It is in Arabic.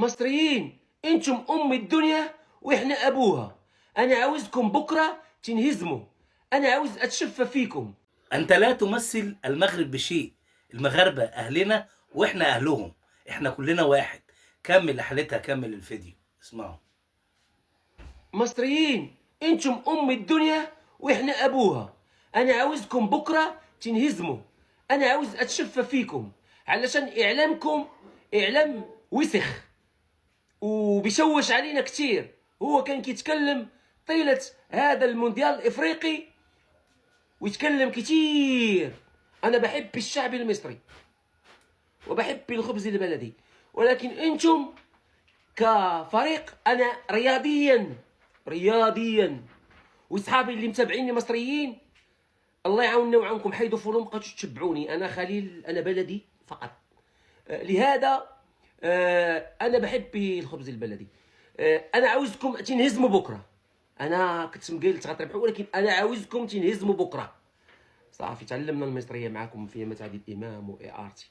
مصريين انتم ام الدنيا واحنا ابوها. انا عاوزكم بكره تنهزموا. انا عاوز اتشفى فيكم. أنت لا تمثل المغرب بشيء. المغاربة أهلنا وإحنا أهلهم. إحنا كلنا واحد. كمل حالتها، كمل الفيديو اسمعوا. مصريين انتم ام الدنيا واحنا ابوها. انا عاوزكم بكره تنهزموا. انا عاوز اتشفى فيكم علشان اعلامكم اعلام وسخ وبيشوش علينا كتير. هو كان كيتكلم طيلة هذا المونديال الافريقي ويتكلم كتير. انا بحب الشعب المصري وبحب الخبز البلدي، ولكن انتم كفريق انا رياضيا وصحابي اللي متابعيني مصريين الله يعاوننا ويعاونكم. حيدوا فولو بقاو تتبعوني. انا خليل، انا بلدي فقط. لهذا انا بحب الخبز البلدي. انا عاوزكم تنهزموا بكره. انا كنت مقيل تغتربحوا، ولكن انا عاوزكم تنهزموا بكره. صافي تعلمنا المصريه معكم في متعدد الامام واعارتي.